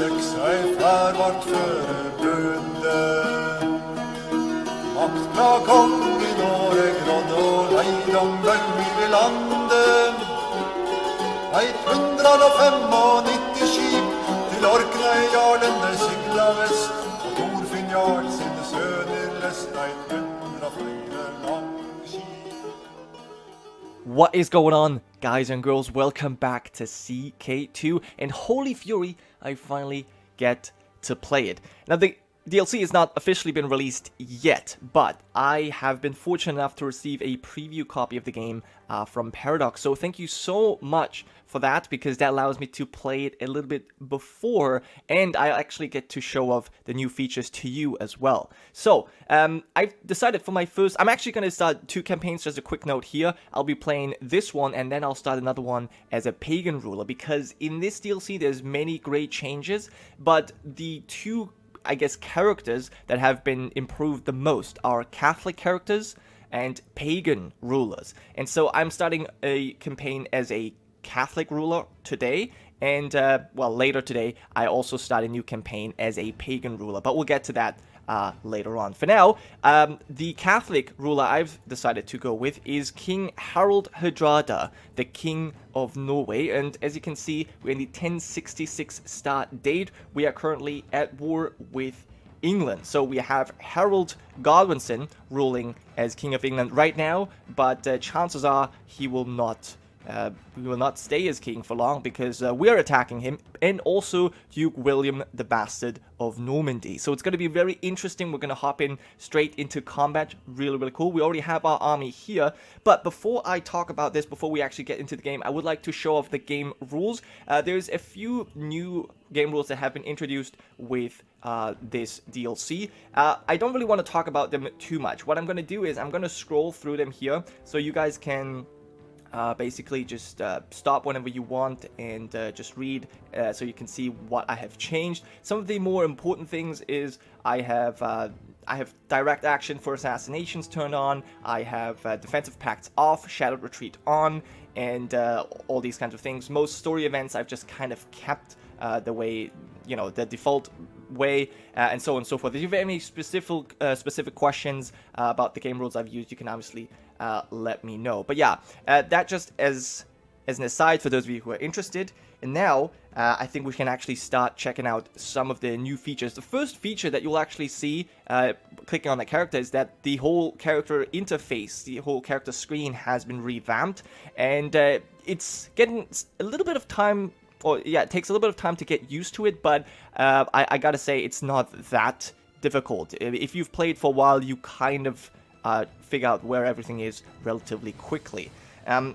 sexa är för vart föreböde. Maktra kong i Norge grådde och leidom bøll i landet. Eit 195 skip til Orkney jarlen der sigla vest. Og Thorfinn jarl sine søner lest eit 104 lang skip. What is going on, guys and girls? Welcome back to CK2, and holy fury, I finally get to play it. Now, the DLC has not officially been released yet, but I have been fortunate enough to receive a preview copy of the game from Paradox, so thank you so much for that, because that allows me to play it a little bit before, and I actually get to show off the new features to you as well. So, I've decided for my first, I'm actually going to start 2 campaigns, just a quick note here. I'll be playing this one, and then I'll start another one as a pagan ruler, because in this DLC there's many great changes, but the 2 I guess characters that have been improved the most are Catholic characters and pagan rulers. And so I'm starting a campaign as a Catholic ruler today, and well, later today I also start a new campaign as a pagan ruler, but we'll get to that later on. For now, the Catholic ruler I've decided to go with is King Harald Hardrada, the King of Norway, and as you can see, we're in the 1066 start date. We are currently at war with England, so we have Harold Godwinson ruling as King of England right now, but chances are he will not stay as king for long, because we're attacking him, and also Duke William the Bastard of Normandy. So it's going to be very interesting. We're going to hop in straight into combat. Really cool. We already have our army here, but before I talk about this, before we actually get into the game, I would like to show off the game rules. There's a few new game rules that have been introduced with this DLC. I don't really want to talk about them too much. What I'm going to do is I'm going to scroll through them here, so you guys can basically just stop whenever you want and just read, so you can see what I have changed. Some of the more important things is I have direct action for assassinations turned on, I have defensive pacts off, shadowed retreat on, and all these kinds of things. Most story events I've just kind of kept the way, you know, the default way, and so on and so forth. If you have any specific questions about the game rules I've used, you can obviously let me know. But yeah, that just as an aside for those of you who are interested. And now, I think we can actually start checking out some of the new features. The first feature that you'll actually see clicking on the character is that the whole character interface, the whole character screen has been revamped, and it's getting a little bit of time. Or yeah, it takes a little bit of time to get used to it, but I gotta say it's not that difficult. If you've played for a while, you kind of figure out where everything is relatively quickly. So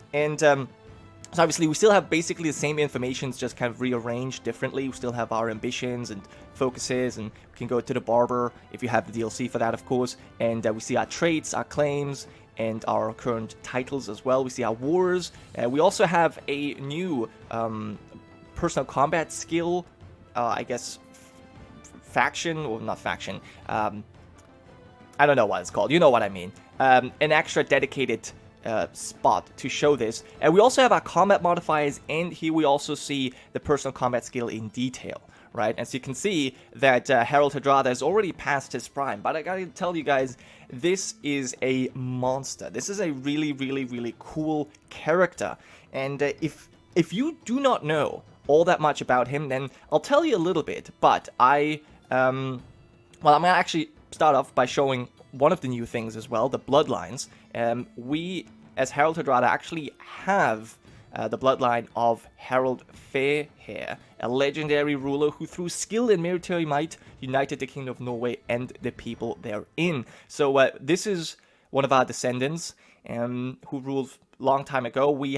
obviously we still have basically the same information, it's just kind of rearranged differently. We still have our ambitions and focuses, and we can go to the barber if you have the DLC for that, of course. And we see our traits, our claims, and our current titles as well. We see our wars. We also have a new personal combat skill, I guess, faction, or not faction, I don't know what it's called, you know what I mean, an extra dedicated spot to show this. And we also have our combat modifiers, and here we also see the personal combat skill in detail, right? As you can see that Harald Hardrada has already passed his prime, but I gotta tell you guys, this is a monster. This is a really cool character, and if you do not know all that much about him, then I'll tell you a little bit, but well, I'm gonna actually start off by showing one of the new things as well, the Bloodlines. We, as Harald Hardrada, actually have the bloodline of Harald Fairhair, a legendary ruler who through skill and military might united the Kingdom of Norway and the people therein. So this is one of our descendants who ruled long time ago. We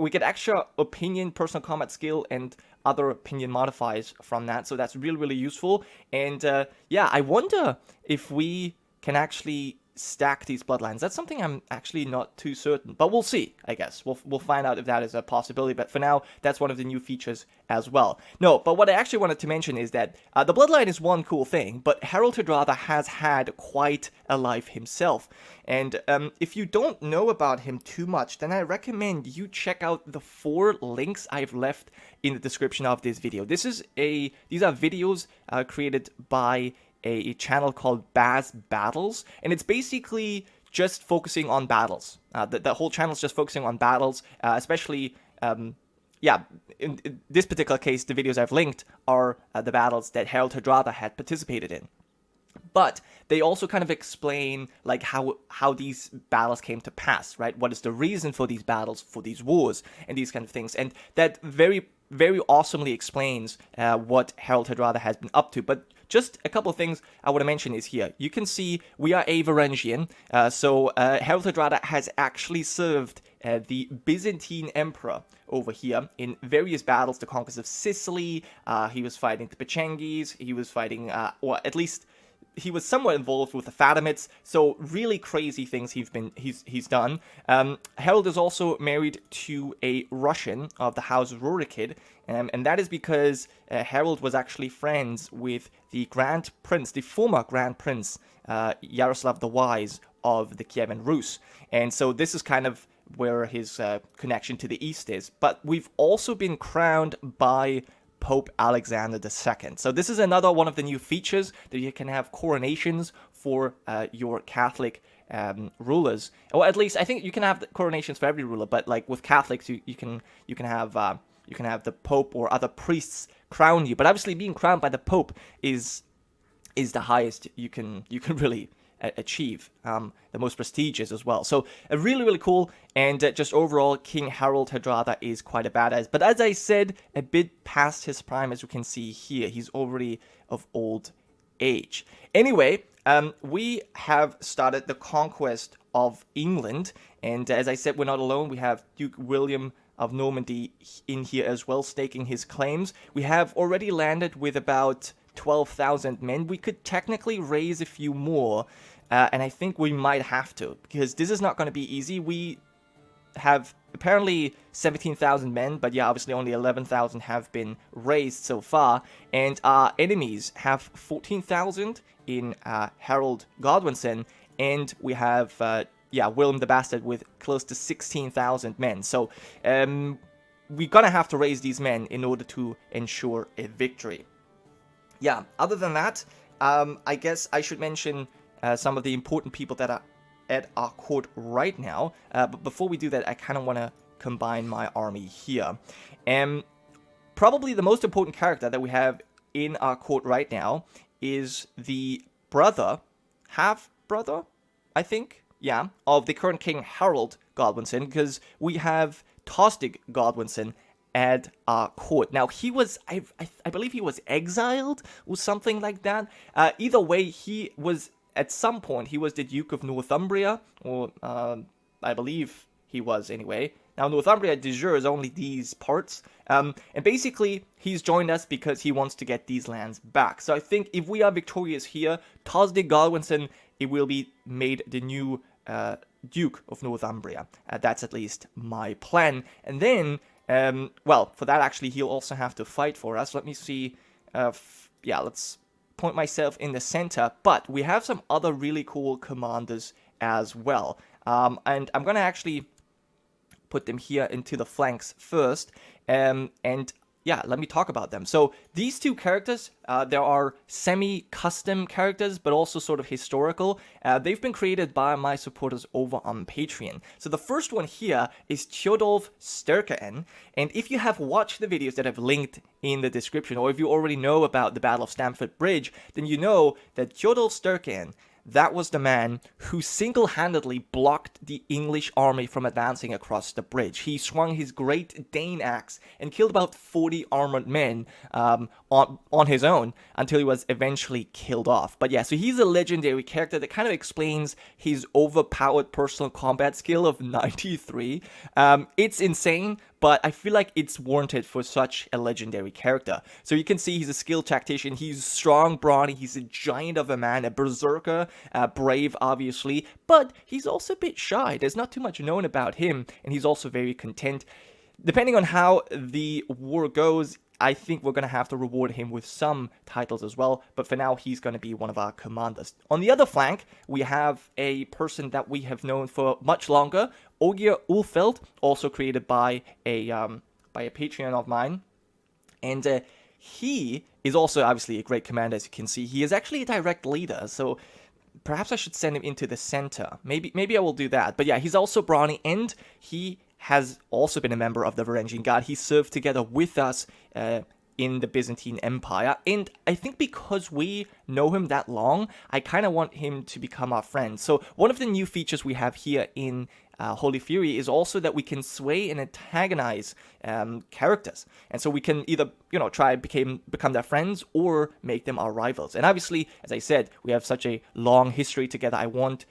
get extra opinion, personal combat skill, and other opinion modifiers from that, so that's really useful. And yeah, I wonder if we can actually stack these bloodlines. That's something I'm actually not too certain, but we'll see, I guess. We'll find out if that is a possibility, but for now, that's one of the new features as well. No, but what I actually wanted to mention is that the bloodline is one cool thing, but Harald Hardrada has had quite a life himself. And if you don't know about him too much, then I recommend you check out the 4 links I've left in the description of this video. These are videos created by a channel called Baz Battles, and it's basically just focusing on battles. The whole channel is just focusing on battles, especially, in this particular case, the videos I've linked are the battles that Harald Hardrada had participated in. But they also kind of explain like how these battles came to pass, right? What is the reason for these battles, for these wars, and these kind of things. And that very, very awesomely explains what Harald Hardrada has been up to. But just a couple of things I want to mention is here. You can see we are a Varangian. So Harald Hardrada has actually served the Byzantine Emperor over here in various battles, the conquest of Sicily. He was fighting the Pechenghis. He was fighting, or at least he was somewhat involved with the Fatimids, so really crazy things he's done. Harald is also married to a Russian of the House of Rurikid, and that is because Harald was actually friends with the Grand Prince, the former Grand Prince, Yaroslav the Wise of the Kievan Rus. And so this is kind of where his connection to the East is. But we've also been crowned by Pope Alexander II. So this is another one of the new features, that you can have coronations for your Catholic rulers. Or at least I think you can have coronations for every ruler, but like with Catholics, you can have the Pope or other priests crown you. But obviously, being crowned by the Pope is the highest you can really achieve, the most prestigious as well. So really, really cool, and just overall, King Harald Hardrada is quite a badass. But as I said, a bit past his prime, as you can see here. He's already of old age. Anyway, we have started the conquest of England, and as I said, we're not alone. We have Duke William of Normandy in here as well, staking his claims. We have already landed with about 12,000 men. We could technically raise a few more, and I think we might have to, because this is not going to be easy. We have apparently 17,000 men, but yeah, obviously only 11,000 have been raised so far, and our enemies have 14,000 in Harold Godwinson, and we have William the Bastard with close to 16,000 men. So we're gonna have to raise these men in order to ensure a victory. Yeah, other than that, I guess I should mention some of the important people that are at our court right now. But before we do that, I kind of want to combine my army here. And probably the most important character that we have in our court right now is the half-brother, I think, yeah, of the current King Harold Godwinson, because we have Tostig Godwinson at our court. Now, he was, I believe he was exiled or something like that. Either way, he was, at some point, he was the Duke of Northumbria, or I believe he was anyway. Now, Northumbria de jure is only these parts, and basically, he's joined us because he wants to get these lands back. So I think if we are victorious here, Tostig Godwinson, it will be made the new Duke of Northumbria. That's at least my plan. And then, well, for that, actually, he'll also have to fight for us. Let me see. Let's point myself in the center. But we have some other really cool commanders as well. And I'm going to actually put them here into the flanks first. And yeah, let me talk about them. So these two characters, there are semi-custom characters, but also sort of historical. They've been created by my supporters over on Patreon. So the first one here is Tjodolf Sterkaen. And if you have watched the videos that I've linked in the description, or if you already know about the Battle of Stamford Bridge, then you know that Tjodolf Sterkaen, that was the man who single-handedly blocked the English army from advancing across the bridge. He swung his great Dane axe and killed about 40 armored men on his own until he was eventually killed off. But yeah, so he's a legendary character that kind of explains his overpowered personal combat skill of 93. It's insane, but I feel like it's warranted for such a legendary character. So you can see he's a skilled tactician, he's strong, brawny, he's a giant of a man, a berserker, brave obviously, but he's also a bit shy. There's not too much known about him, and he's also very content. Depending on how the war goes, I think we're going to have to reward him with some titles as well, but for now, he's going to be one of our commanders. On the other flank, we have a person that we have known for much longer, Ogier Ulfeld, also created by a Patreon of mine, and he is also obviously a great commander, as you can see. He is actually a direct leader, so perhaps I should send him into the center. Maybe I will do that, but yeah, he's also brawny, and he has also been a member of the Varangian Guard. He served together with us in the Byzantine Empire, and I think because we know him that long, I kind of want him to become our friend. So one of the new features we have here in Holy Fury is also that we can sway and antagonize characters, and so we can either try become their friends or make them our rivals. And obviously, as I said, we have such a long history together. I want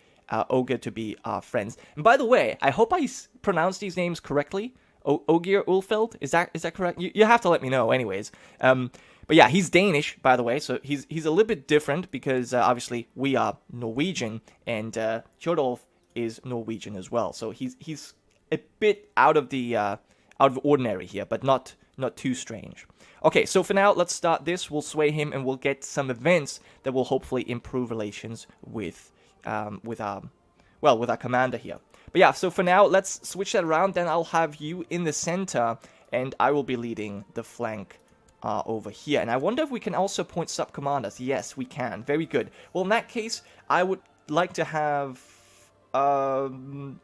Ogier to be our friends. And by the way, I hope I pronounced these names correctly. Ogier Ulfeld, is that correct? You have to let me know, anyways. But yeah, he's Danish, by the way, so he's a little bit different because obviously we are Norwegian, and Jorvik is Norwegian as well. So he's a bit out of the ordinary here, but not too strange. Okay, so for now, let's start this. We'll sway him, and we'll get some events that will hopefully improve relations with our commander here. But yeah, so for now, let's switch that around. Then I'll have you in the center, and I will be leading the flank over here. And I wonder if we can also appoint sub-commanders. Yes, we can. Very good. Well, in that case, I would like to have,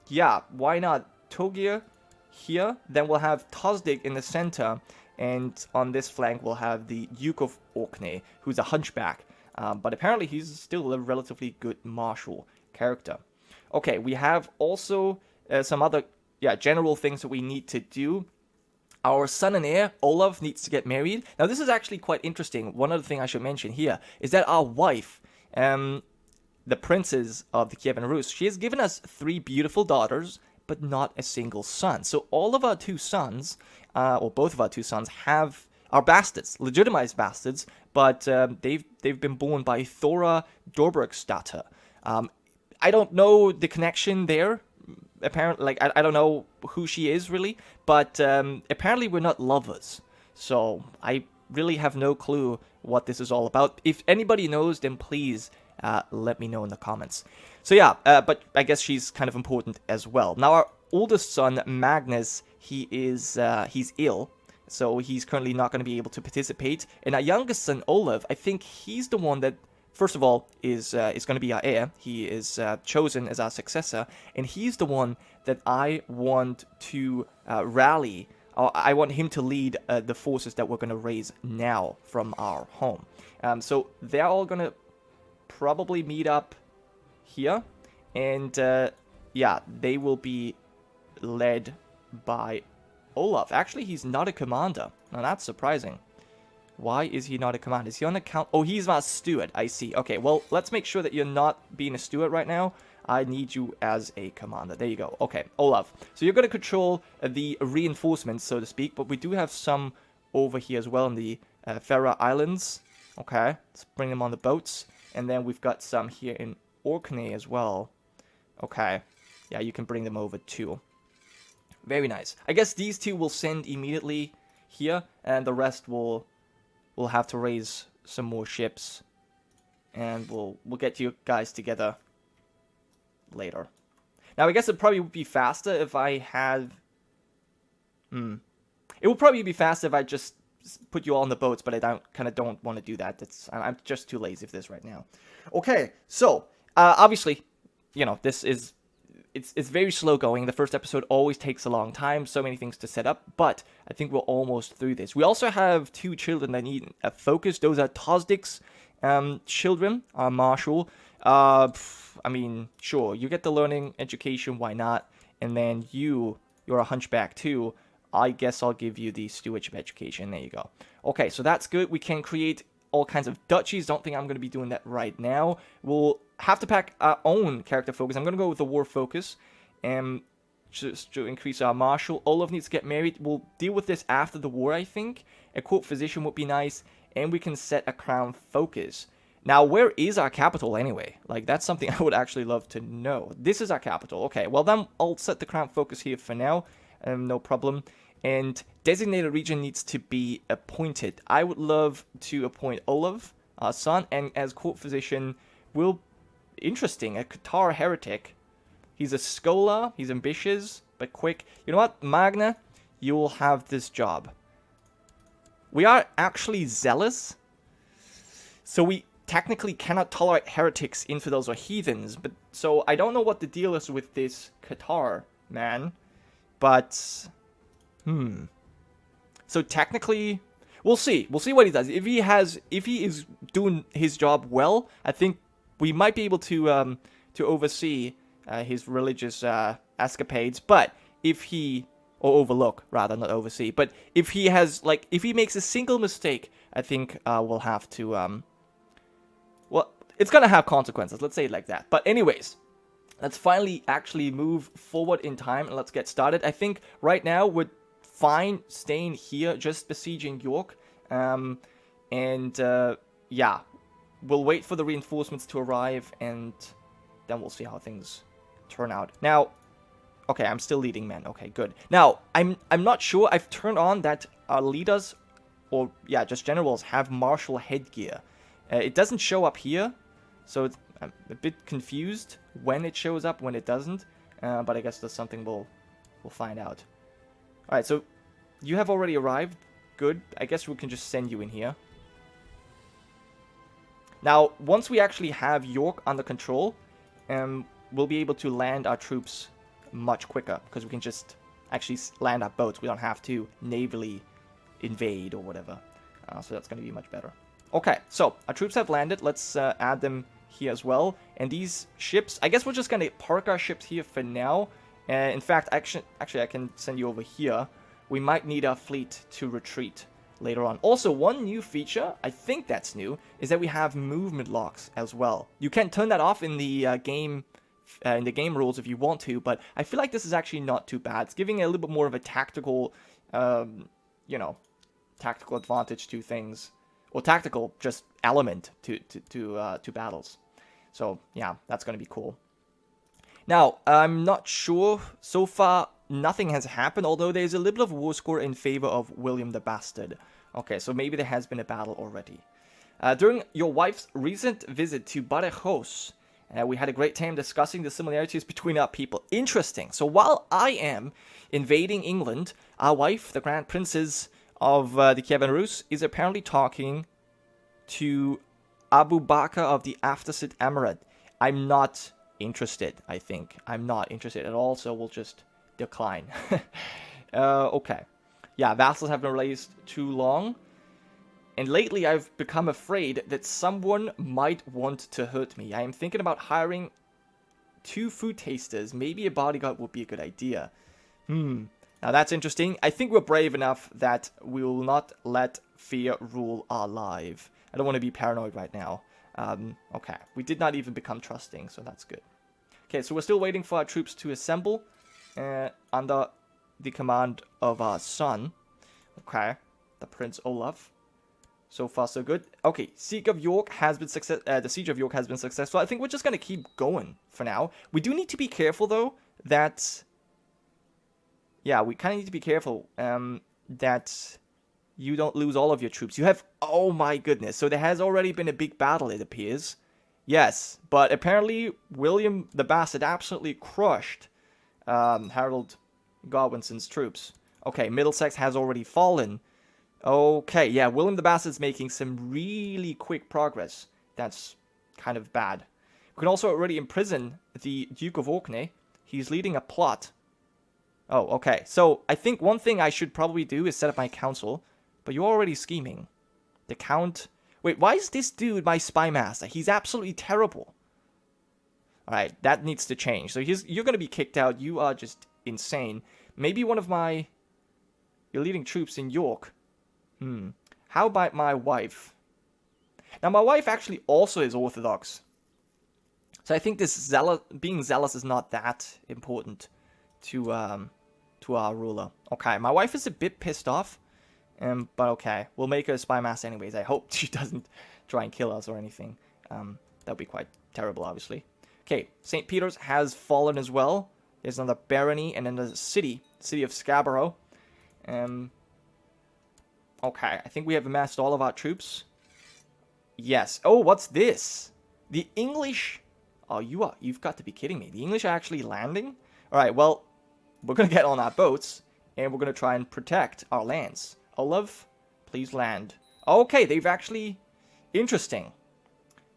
yeah, why not Togier here? Then we'll have Tosdig in the center, and on this flank, we'll have the Duke of Orkney, who's a hunchback. But apparently he's still a relatively good martial character. Okay, we have also some other general things that we need to do. Our son and heir, Olaf, needs to get married. Now, this is actually quite interesting. One other thing I should mention here is that our wife, the princess of the Kievan Rus, she has given us 3 beautiful daughters, but not a single son. So all of our 2 sons, or both of our 2 sons, are bastards, legitimized bastards, but they've been born by Thora Dorbergsdatter. I don't know the connection there. Apparently, I don't know who she is really, but apparently we're not lovers. So I really have no clue what this is all about. If anybody knows, then please let me know in the comments. So yeah, but I guess she's kind of important as well. Now our oldest son, Magnus, he's ill. So he's currently not going to be able to participate. And our youngest son, Olaf, I think he's the one that, first of all, is going to be our heir. He is chosen as our successor. And he's the one that I want to rally. I want him to lead the forces that we're going to raise now from our home. So they're all going to probably meet up here. And yeah, they will be led by Olaf. Actually, he's not a commander. Now, that's surprising. Why is he not a commander? Is he on account? Oh, he's not a steward. I see. Okay, well, let's make sure that you're not being a steward right now. I need you as a commander. There you go. Okay, Olaf. So you're going to control the reinforcements, so to speak, but we do have some over here as well in the Faroe Islands. Okay, let's bring them on the boats. And then we've got some here in Orkney as well. Okay, yeah, you can bring them over too. Very nice. I guess these 2 will send immediately here, and the rest will have to raise some more ships, and we'll get you guys together later. Now, I guess it probably would be faster if I had... It would probably be faster if I just put you all on the boats, but I don't want to do that. I'm just too lazy for this right now. Okay, so, obviously, this is... It's very slow going. The first episode always takes a long time. So many things to set up. But I think we're almost through this. We also have 2 children that need a focus. Those are Tosdig's children, Marshall. I mean, sure, you get the learning education. Why not? And then you're a hunchback too. I guess I'll give you the stewardship education. There you go. Okay, so that's good. We can create all kinds of duchies. Don't think I'm going to be doing that right now. We'll have to pack our own character focus. I'm going to go with the war focus. And just to increase our marshal. Olaf needs to get married. We'll deal with this after the war, I think. A court physician would be nice. And we can set a crown focus. Now, where is our capital anyway? Like, that's something I would actually love to know. This is our capital. Okay, well then I'll set the crown focus here for now. No problem. And designated region needs to be appointed. I would love to appoint Olaf, our son, and as court physician, will... Interesting, a Qatar heretic. He's a scholar, he's ambitious, but quick. You know what, Magna? You will have this job. We are actually zealous, so we technically cannot tolerate heretics, infidels, or heathens. But so I don't know what the deal is with this Qatar man, but so technically, we'll see. We'll see what he does. If he is doing his job well, I think we might be able to oversee his religious escapades. But if he... or overlook, rather, not oversee. But if he has, like, if he makes a single mistake, I think we'll have to, well, it's gonna have consequences, let's say it like that. But anyways, let's finally actually move forward in time, and let's get started. I think right now we're fine staying here, just besieging York. Yeah, we'll wait for the reinforcements to arrive, and then we'll see how things turn out. Now... okay, I'm still leading men. Okay, good. Now, I'm not sure. I've turned on that our leaders, or yeah, just generals, have martial headgear. It doesn't show up here, so I'm a bit confused when it shows up, when it doesn't. But I guess that's something we'll find out. All right, so you have already arrived. Good. I guess we can just send you in here. Now, once we actually have York under control, we'll be able to land our troops much quicker, because we can just actually land our boats. We don't have to navally invade or whatever. So that's going to be much better. Okay, so our troops have landed. Let's add them here as well. And these ships, I guess we're just going to park our ships here for now. In fact, actually, I can send you over here. We might need our fleet to retreat later on. Also, one new feature, I think that's new, is that we have movement locks as well. You can turn that off in the game rules if you want to, but I feel like this is actually not too bad. It's giving a little bit more of a tactical, you know, tactical advantage to things, or tactical just element to battles. So yeah, that's going to be cool. Now, I'm not sure. So far, nothing has happened, although there's a little bit of war score in favor of William the Bastard. Okay, so maybe there has been a battle already. During your wife's recent visit to Badajoz, we had a great time discussing the similarities between our people. Interesting. So while I am invading England, our wife, the Grand Princess of the Kievan Rus, is apparently talking to Abu Bakr of the Aftersid Emirate. I'm not interested, I think. I'm not interested at all, so we'll just decline. Okay. Yeah, vassals have been raised too long. And lately I've become afraid that someone might want to hurt me. I am thinking about hiring 2 food tasters. Maybe a bodyguard would be a good idea. Now that's interesting. I think we're brave enough that we will not let fear rule our life. I don't want to be paranoid right now. Okay, we did not even become trusting, so that's good. Okay, so we're still waiting for our troops to assemble under the command of our son. Okay, the Prince Olaf. So far, so good. Okay, Siege of York has been the Siege of York has been successful. I think we're just going to keep going for now. We do need to be careful, though, that... yeah, we kind of need to be careful that you don't lose all of your troops. You have... oh my goodness. So there has already been a big battle, it appears. Yes, but apparently William the Bastard absolutely crushed Harald Godwinson's troops. Okay, Middlesex has already fallen. Okay, yeah, William the Bastard's making some really quick progress. That's kind of bad. We can also already imprison the Duke of Orkney. He's leading a plot. Oh, okay. So, I think one thing I should probably do is set up my council. But you're already scheming. The Count... wait, why is this dude my spy master? He's absolutely terrible. Alright, that needs to change. So, you're going to be kicked out. You are just insane. Maybe one of my... your leading troops in York... how about my wife? Now, my wife actually also is Orthodox. So I think this being zealous is not that important to our ruler. Okay, my wife is a bit pissed off, but okay, we'll make her a spy master anyways. I hope she doesn't try and kill us or anything. That'd be quite terrible, obviously. Okay, St. Peter's has fallen as well. There's another barony, and then there's a city of Scarborough. Okay, I think we have amassed all of our troops. Yes. Oh, what's this? The English... Oh, you've got to be kidding me. The English are actually landing? Alright, well, we're going to get on our boats, and we're going to try and protect our lands. Olaf, please land. Okay, they've actually... Interesting.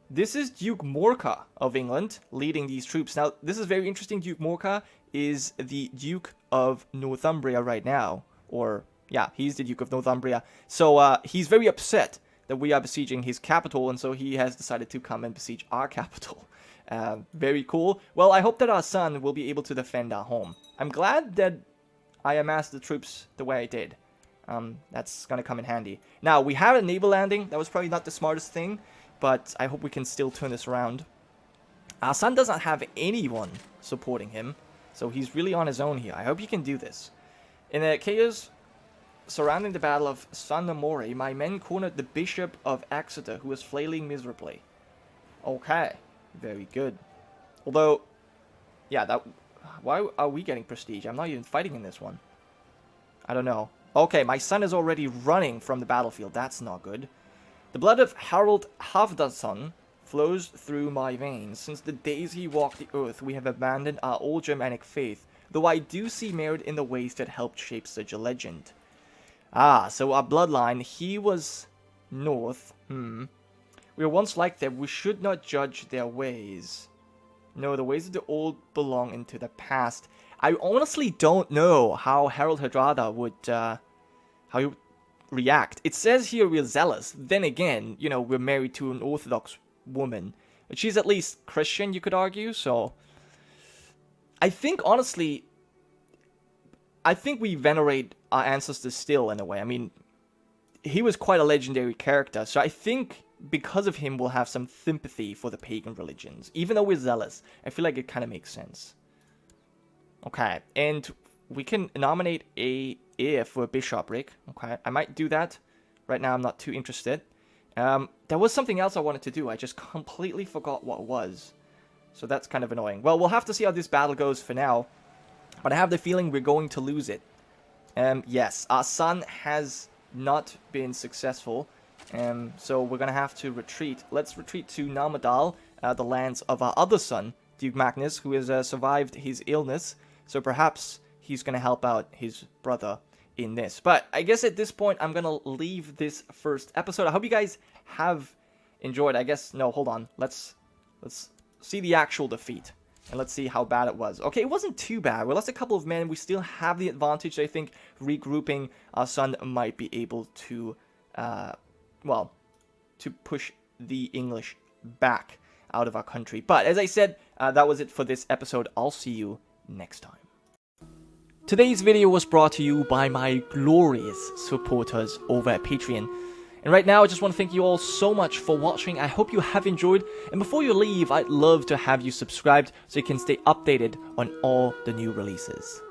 This is Duke Morcar of England leading these troops. Now, this is very interesting. Duke Morcar is the Duke of Northumbria right now. Or, yeah, he's the Duke of Northumbria. So, he's very upset that we are besieging his capital, and so he has decided to come and besiege our capital. Very cool. Well, I hope that our son will be able to defend our home. I'm glad that I amassed the troops the way I did. That's gonna come in handy. Now, we have a naval landing. That was probably not the smartest thing, but I hope we can still turn this around. Our son doesn't have anyone supporting him, so he's really on his own here. I hope he can do this. In the chaos surrounding the Battle of San Namore, my men cornered the Bishop of Exeter, who was flailing miserably. Okay, very good. Although, yeah, why are we getting prestige? I'm not even fighting in this one. I don't know. Okay, my son is already running from the battlefield. That's not good. The blood of Harald Hardrada flows through my veins. Since the days he walked the earth, we have abandoned our old Germanic faith, though I do see merit in the ways that helped shape such a legend. Ah, so our bloodline, he was north. We were once like them. We should not judge their ways. No, the ways of the old belong into the past. I honestly don't know how Harald Hardrada would, how he would react. It says here we're zealous. Then again, you know, we're married to an Orthodox woman. But she's at least Christian, you could argue, so... I think, honestly... I think we venerate our ancestors still, in a way. I mean, he was quite a legendary character, so I think because of him we'll have some sympathy for the pagan religions. Even though we're zealous, I feel like it kind of makes sense. Okay, and we can nominate a heir for a bishopric. Okay, I might do that. Right now I'm not too interested. There was something else I wanted to do. I just completely forgot what it was. So that's kind of annoying. Well, we'll have to see how this battle goes for now. But I have the feeling we're going to lose it. Yes, our son has not been successful. So we're going to have to retreat. Let's retreat to Narmadal, the lands of our other son, Duke Magnus, who has survived his illness. So perhaps he's going to help out his brother in this. But I guess at this point, I'm going to leave this first episode. I hope you guys have enjoyed. I guess, no, hold on. Let's see the actual defeat. And let's see how bad it was. Okay, it wasn't too bad. We lost a couple of men. We still have the advantage. I think regrouping our son might be able to, well, to push the English back out of our country. But as I said, that was it for this episode. I'll see you next time. Today's video was brought to you by my glorious supporters over at Patreon. And right now, I just want to thank you all so much for watching. I hope you have enjoyed. And before you leave, I'd love to have you subscribed so you can stay updated on all the new releases.